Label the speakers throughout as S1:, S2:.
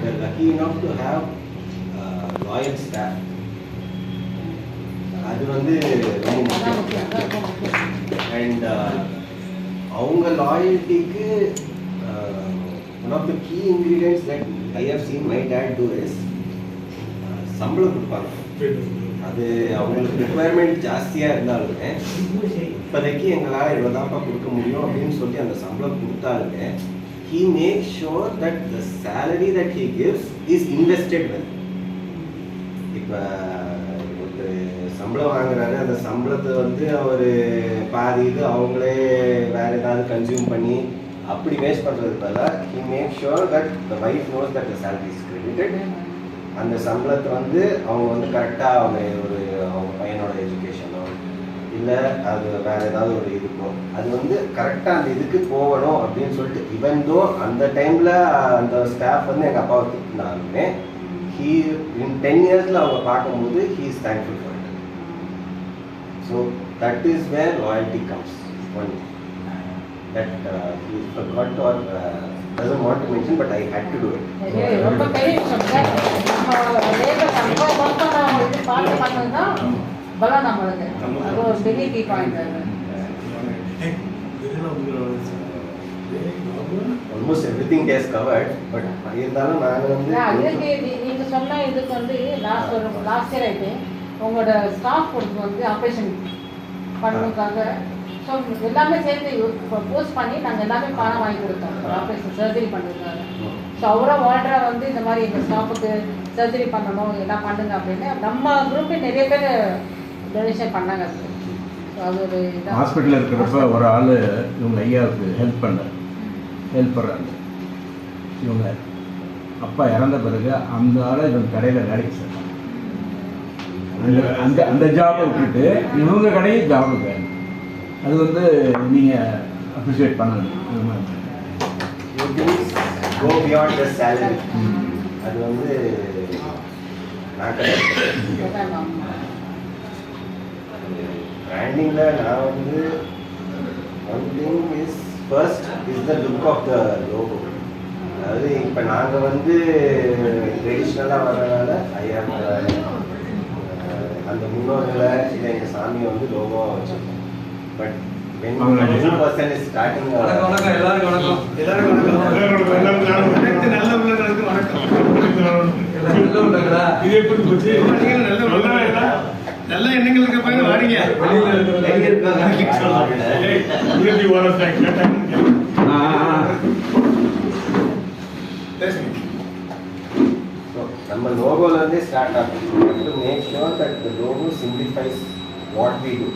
S1: are lucky enough to have loyal staff. அது வந்து ரொம்ப முக்கியம். அண்ட் அவங்க லாயல்ட்டிக்கு one of the key ingredients that I have seen my dad do is சம்பளம் கொடுப்பாங்க. அது அவங்களுக்கு ரிக்குவயர்மெண்ட் ஜாஸ்தியாக இருந்தாலுமே இப்போதைக்கு எங்களால் இவ்வளோ தான்ப்பா கொடுக்க முடியும் அப்படின்னு சொல்லி அந்த சம்பளம் கொடுத்தாலுமே he makes sure that the salary that he gives is invested well. இப்போ ஒரு சம்பளம் வாங்குறாரு, அந்த சம்பளத்தை வந்து அவர் பாதி இது அவங்களே வேற ஏதாவது கன்சியூம் பண்ணி அப்படி வேஸ்ட் பண்ணுறது பதிலாக he makes sure that the wife knows that the salary is credited. அந்த சம்பளத்தை வந்து அவங்க வந்து கரெக்டாக அவங்க பையனோட எஜுகேஷனோ இல்லை அது வேறு ஏதாவது ஒரு இருக்கோ அது வந்து கரெக்டாக அந்த இதுக்கு போகணும் அப்படின்னு சொல்லிட்டு இவன்தோ அந்த டைமில் அந்த ஸ்டாஃப் வந்து எங்கள் அப்பாவை திட்டினாலுமே in 10 years அவங்க பார்க்கும்போது he is thankful for it. So that is where loyalty comes. One that he forgot or doesn't want to mention, but I had to do it.
S2: ரொம்ப பெரிய விஷயம் சார். நம்ம லேபர் நம்ம ஒர்க் பண்ண இது பார்த்து பண்ணதுன்னா பலம் நம்மளுக்கு. அது ஒரு பெரிய கீ பாயிண்ட் அது.
S1: Almost everything is covered, but இருந்தாலும் நான் வந்து
S2: நீங்க சொன்ன இதுக்கு வந்து லாஸ்ட் இயர் ஆயிட்டு உங்களோட ஸ்டாஃப் பொறுத்து வந்து ஆப்ரேஷன் பண்ணுறதுக்காக ஸோ எல்லாமே சேர்ந்து போஸ்ட் பண்ணி நாங்கள் எல்லாமே பணம் வாங்கி கொடுத்தோம் ஆப்ரேஷன் சர்ஜரி பண்ணுறதுக்காக. ஸோ அவரை வார்டரை வந்து இந்த மாதிரி எங்கள் ஸ்டாஃபுக்கு சர்ஜரி பண்ணணும் எல்லாம் பண்ணுங்க அப்படின்னு நம்ம குரூப்பே நிறைய பேர் டொனேஷன் பண்ணாங்க. ஸோ அது ஒரு
S3: ஹாஸ்பிட்டலில் இருக்கிறப்ப ஒரு ஆள் இவங்க ஐயாவுக்கு ஹெல்ப் பண்ணுறாங்க. இவங்க அப்பா இறந்த பிறகு அந்த ஆளை இவங்க கடையில் வேலைக்கு சேர்த்தாங்க. அந்த அந்த ஜாபை விட்டுட்டு இவங்க கடையில் ஜாபுக்கு வேணும். அது வந்து நீங்கள் அப்ரிஷியேட் பண்ணணும்.
S1: go beyond the salary. அது வந்து நான் பிராண்டிங்கில் நான் வந்து one thing is first is the look of the logo. அதாவது இப்போ நாங்கள் வந்து ட்ரெடிஷ்னலாக வர்றதுனால அந்த முன்னோர்களை இல்லை எங்கள் சாமியை வந்து லோகோவாக வச்சுருக்கோம். But when a new person is starting
S4: நல்ல எண்ணங்களுக்கு போய் வாடிங்க
S1: நம்ம லோகோலேருந்தே ஸ்டார்ட் ஆகும். To make sure that the logo simplifies what we do.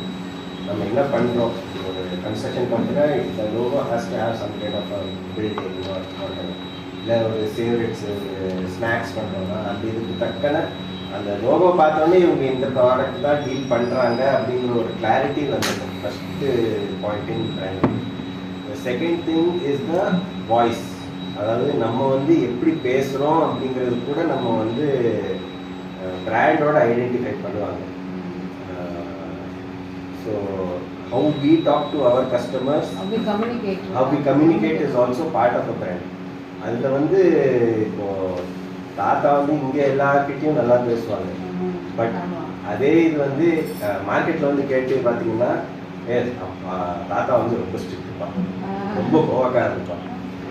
S1: நம்ம என்ன பண்ணுறோம் ஒரு கன்ஸ்ட்ரக்ஷன் கம்பெனினா இந்த logo has to have some kind of building இல்லை ஒரு சேவரேட்ஸ் ஸ்நாக்ஸ் பண்ணுறோம்னா அந்த இதுக்கு தக்கன அந்த லோகோ பார்த்தோன்னே இவங்க இந்த ப்ராடக்ட் தான் டீல் பண்ணுறாங்க அப்படிங்கிற ஒரு கிளாரிட்டி வந்துடும். First pointing branding. Second thing is the voice. அதாவது நம்ம வந்து எப்படி பேசுகிறோம் அப்படிங்கிறது கூட நம்ம வந்து பிராண்டோட ஐடென்டிஃபை பண்ணுவாங்க. So how we talk to our customers, how we communicate is also part of a brand. அதில் வந்து இப்போது தாத்தா வந்து இங்கே எல்லார்கிட்டையும் நல்லா பேசுவாங்க. பட் அதே இது வந்து மார்க்கெட்டில் வந்து கேட்டு பார்த்தீங்கன்னா தாத்தா வந்து ரொம்ப ஸ்ட்ரிக்ட் இருப்பான், ரொம்ப கோவக்காரன் இருப்பான்.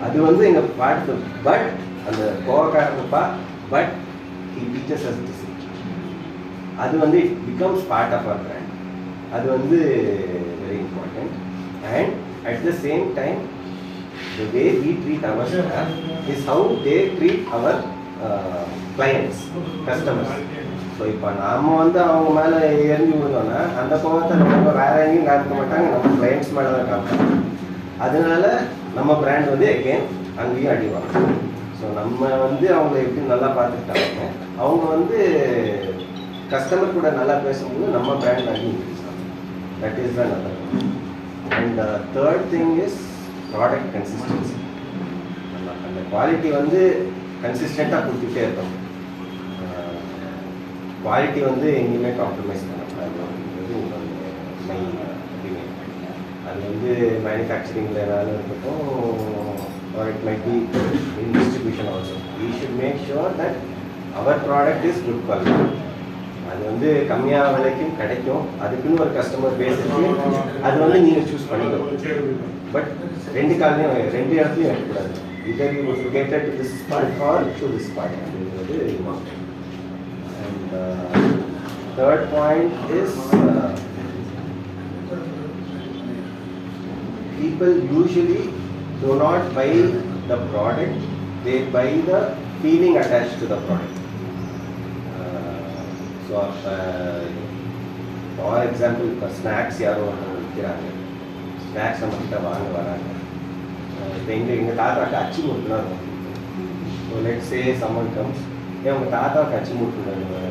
S1: அது வந்து எங்கள் பாட்டு. பட் அந்த கோவக்காரன் இருப்பா, but he teaches us discipline. அது வந்து it becomes part of our brand. அது வந்து very important. And at the same time the way we treat our staff is how they treat our clients, customers. So இப்போ நாம் வந்து அவங்க மேலே எரிஞ்சு விழுந்தோன்னா அந்த கோவத்தை நம்ம வேற எங்கேயும் காமிக்க மாட்டாங்க, நம்ம கிளைண்ட்ஸ் மேலே தான் காமிப்பாங்க. அதனால நம்ம பிராண்ட் வந்து எகெயின் அங்கேயும் அடிவாங்க. ஸோ நம்ம வந்து அவங்கள எப்படி நல்லா பார்த்துக்கிட்டாங்க, அவங்க வந்து கஸ்டமர் கூட நல்லா பேசும்போது நம்ம பிராண்ட் அங்கேயும் இன்க்ரீஸ் ஆகும். That is the other. And third thing is product consistency. அந்த குவாலிட்டி வந்து கன்சிஸ்டண்ட்டாக கொடுத்துட்டே இருக்கோம். குவாலிட்டி வந்து எங்கேயுமே காம்ப்ரமைஸ் பண்ணக்கூடாது அப்படின்றது மை ஒப்பீனியன். அது வந்து மேனுஃபேக்சரிங்கில் ஏதாவது இருக்கட்டும், or it might be in distribution also. We should should make sure that our product is good quality. அது வந்து கம்மியாக விலைக்கும் கிடைக்கும், அதுக்குன்னு ஒரு கஸ்டமர் பேஸ் இருக்கு, அது வந்து நீங்கள் சூஸ் பண்ணிக்கணும். பட் ரெண்டு காலையும் ரெண்டு இடத்துலையும் இருக்கக்கூடாது. Either you cater to this part or to this part. And third point is people usually do not buy the product, they buy the feeling attached to the product. So for example, snacks யாரோ விற்கிறாங்க, snacks நம்ம கிட்ட வாங்க வராங்க. இப்போ எங்கள் தாத்தாவுக்கு அச்சு முறுக்குலாம் இருக்கும். So let's say someone comes, உங்கள் தாத்தாவுக்கு அச்சு முறுக்கு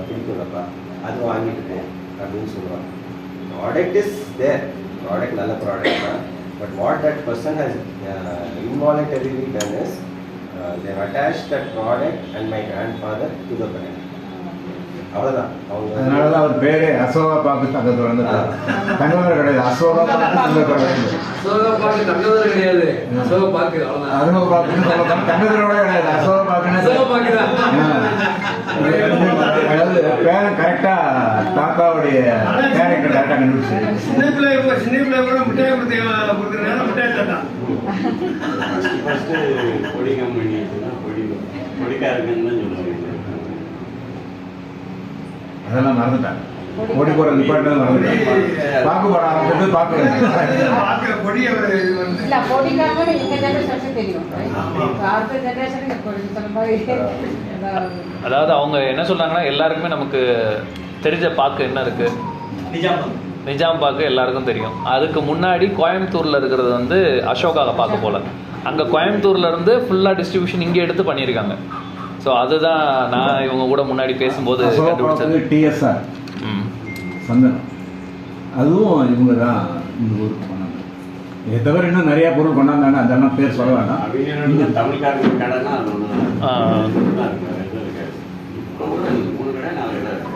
S1: பிடிக்கும்லப்பா, அது வாங்கிட்டு போ அப்படின்னு சொல்லுவாங்க. ப்ராடக்ட் இஸ் தேர், ப்ராடக்ட் நல்ல ப்ராடக்ட் தான். But what that person has involuntarily done is they have attached that product and my grandfather to the brand. அவ்வளோதான். அவங்க
S3: அதனால தான் அவர் பேரே அசோகா பாக்கு தங்கத்தில் வந்து தங்கவர் கிடையாது, அசோகா பாக்கு தங்கத்தில்
S5: அசோகா பாக்கு தங்கத்தில் கிடையாது, அசோகா பாக்கு அவ்வளோதான்.
S3: அசோகா பாக்குன்னு சொல்லலாம், தங்கத்திலோட கிடையாது, அசோகா பாக்குன்னு
S5: அசோகா பாக்கு தான்.
S3: அதாவது பேரன் கரெக்டா தாத்தாவுடைய கேரக்டர் கரெக்டாக கண்டுபிடிச்சு.
S4: சின்ன பிள்ளை கூட மிட்டாய் கொடுக்குறதுனால மிட்டாய் தாத்தா.
S6: ஃபர்ஸ்ட் பொடி கம்பெனி பொடிக்காரங்கன்னு தான் சொல்லுவாங்க.
S3: அதெல்லாம் மறந்துட்டாங்க, பொடி போடுற நிப்பாட்டு மறந்துட்டாங்க. பாக்கு போட ஆரம்பிச்சது பாக்கு
S4: பொடி
S2: இல்ல பொடிக்காக இந்த ஜெனரேஷனுக்கு தெரியும், அடுத்த ஜெனரேஷனுக்கு பொடி சொன்ன மாதிரி.
S7: அதாவது அவங்க என்ன சொல்றாங்கன்னா, எல்லாருக்குமே நமக்கு தெரிஞ்ச பாக்கு என்ன இருக்கு, நிஜாம் பாக்கு எல்லாருக்கும் தெரியும். அதுக்கு முன்னாடி கோயம்புத்தூர்ல இருக்கிறது வந்து அசோகா பாக்கு போல, அங்கே கோயம்புத்தூர்ல இருந்து ஃபுல்லாக டிஸ்ட்ரிபியூஷன் இங்கே எடுத்து பண்ணியிருக்காங்க. ஸோ அதுதான் நான் இவங்க கூட முன்னாடி பேசும்போது கண்டுபிடிச்சது.
S3: டிஎஸ்ஆர் சந்தனம், அதுவும் இவங்க தான் இந்த ஊருக்கு பண்ணாங்க. இதை தவிர இன்னும் நிறைய பொருள் கொண்டாந்தாங்க, அதெல்லாம் பேர் சொல்ல வேண்டாம்.
S6: அவங்க தமிழ்காரங்க கடைனா அது ஒன்று தான் இருக்கு. இப்போ கூட 3 கடை 4 கடை இருக்கு.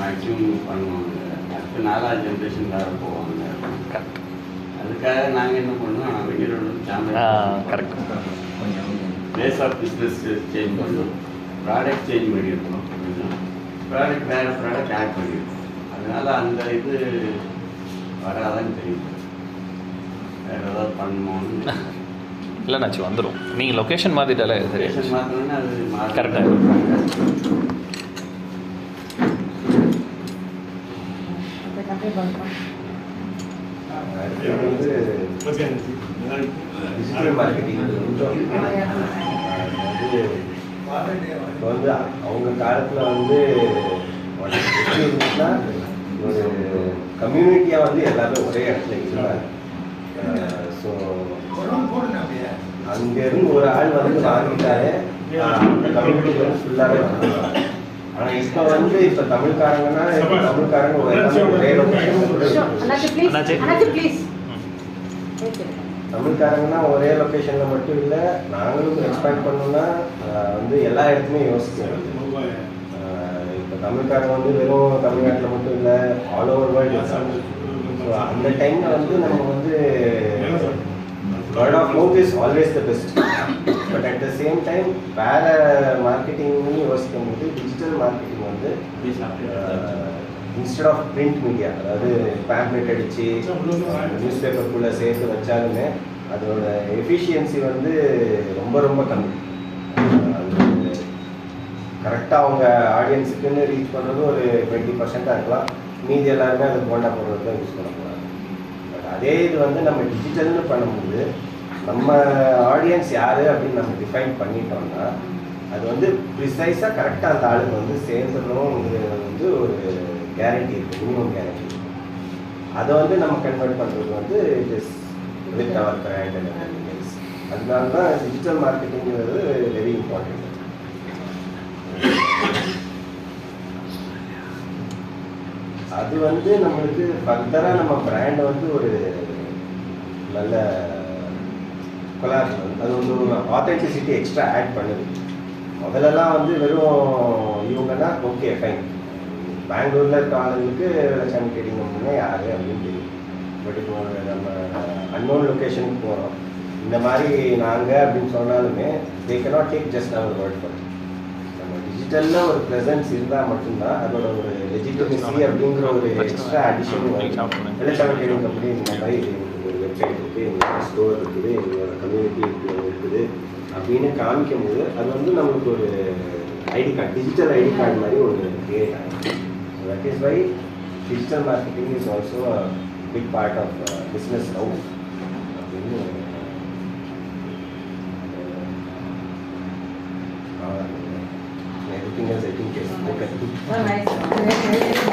S6: மேக்ஸிமம் பண்ணுவாங்க. அடுத்து 4வது ஜென்ரேஷன் வேறு போவாங்க. அதுக்காக நாங்கள் என்ன பண்ணோம், அவங்களோட
S7: correct
S6: base of business change பண்ணோம், ப்ராடக்ட் சேஞ்ச் பண்ணியிருக்கோம், ப்ராடக்ட் வேறு ப்ராடக்ட் ஆட் பண்ணியிருக்கோம். அதனால் அந்த இது வராதான்னு தெரியும். வேறு ஏதாவது பண்ணணும்னு
S7: இல்லைனாச்சு வந்துடும். நீங்கள் லொக்கேஷன் மாற்றிட்டாலே சரி,
S6: லொக்கேஷன் மாற்றணும்னா அது
S7: கரெக்டாக.
S1: டிஜிட்டல் மார்க்கெட்டிங் இப்போ வந்து அவங்க காலத்தில் வந்து இருந்துச்சுன்னா ஒரு கம்யூனிட்டியாக வந்து எல்லாமே ஒரே இடத்துல இருந்தாங்க. ஸோ அங்கேருந்து ஒரு ஆள் வந்து வாங்கிட்டாலே அந்த கம்யூனிட்டி வந்து ஃபுல்லாகவே வந்துடுவாங்க. ஆனால் இப்போ வந்து இப்போ தமிழ்காரங்கன்னா தமிழ்காரங்க ஒரே தமிழ்காரங்கன்னா ஒரே லொக்கேஷனில் மட்டும் இல்லை, நாங்களும் எக்ஸ்பேண்ட் பண்ணோம்னா வந்து எல்லா இடத்துலையும் யோசிக்கிறோம். இப்போ தமிழ்காரங்க வந்து வெறும் தமிழ்நாட்டில் மட்டும் இல்லை, ஆல் ஓவர் வேர்ல்டு இருக்காங்க. ஸோ அந்த டைமில் வந்து நம்ம வந்து word of mouth is always the best. But at the same time வேறு மார்க்கெட்டிங்னு யோசிக்கும் போது டிஜிட்டல் மார்க்கெட்டிங் வந்து இன்ஸ்டெட் ஆஃப் பிரிண்ட் மீடியா, அதாவது பேம்ப்ளெட் அடித்து நியூஸ் பேப்பருக்குள்ளே சேர்த்து வச்சாலுமே அதோட எஃபிஷியன்சி வந்து ரொம்ப ரொம்ப கம்மி. அது கரெக்டாக அவங்க ஆடியன்ஸுக்குன்னு ரீச் பண்ணுறது ஒரு 20% இருக்கலாம், மீதி எல்லாருமே அது போண்டா போடுறது தான் யூஸ் பண்ணக்கூடாது. பட் அதே இது வந்து நம்ம டிஜிட்டல்னு பண்ணும்போது நம்ம ஆடியன்ஸ் யார் அப்படின்னு நம்ம டிஃபைன் பண்ணிட்டோம்னா அது வந்து ப்ரிசைஸாக கரெக்டாக அந்த ஆளுக்கு வந்து சேர்ந்துடணுங்கிறது வந்து ஒரு கேரண்டி இருக்குது, மினிமம் கேரண்டி. அதை வந்து நம்ம கன்வெர்ட் பண்ணுறது வந்து it is with our brand and everything. அதனால தான் டிஜிட்டல் மார்க்கெட்டிங்கிறது வெரி இம்பார்ட்டன்ட். அது வந்து நம்மளுக்கு ஃபர்தராக நம்ம பிராண்டை வந்து ஒரு நல்ல கொலாபரேஷன், அது வந்து ஒரு ஆத்தென்டிசிட்டி எக்ஸ்ட்ரா ஆட் பண்ணுது. முதல்லலாம் வந்து வெறும் இவங்கன்னா ஓகே ஃபைன், பெங்களூரில் இருக்க ஆளுங்களுக்கு வெள்ளச்சாமி ட்ரேடிங் கம்பெனினா யார் அப்படின்னு தெரியும். பட் இப்போ நம்ம அன்னோன் லொக்கேஷனுக்கு போகிறோம், இந்த மாதிரி நாங்கள் அப்படின்னு சொன்னாலுமே they cannot take just our word for. நம்ம டிஜிட்டலில் ஒரு ப்ரெசன்ஸ் இருந்தால் மட்டும்தான் அதோட ஒரு லெஜிட்டிமசி அப்படிங்கிற ஒரு extra addition Vellachami trading company இந்த மாதிரி ஒரு வெப்சைட் இருக்குது, எங்களோட ஸ்டோர் இருக்குது, எங்களோட கம்யூனிட்டி இருக்குது அப்படின்னு காமிக்கும் போது அது வந்து நம்மளுக்கு ஒரு ID card, digital ID card மாதிரி ஒரு கிரியேட் ஆகும். That is why digital marketing is also a big part of business now அப்படின்னு everything else I think is okay.
S2: Nice.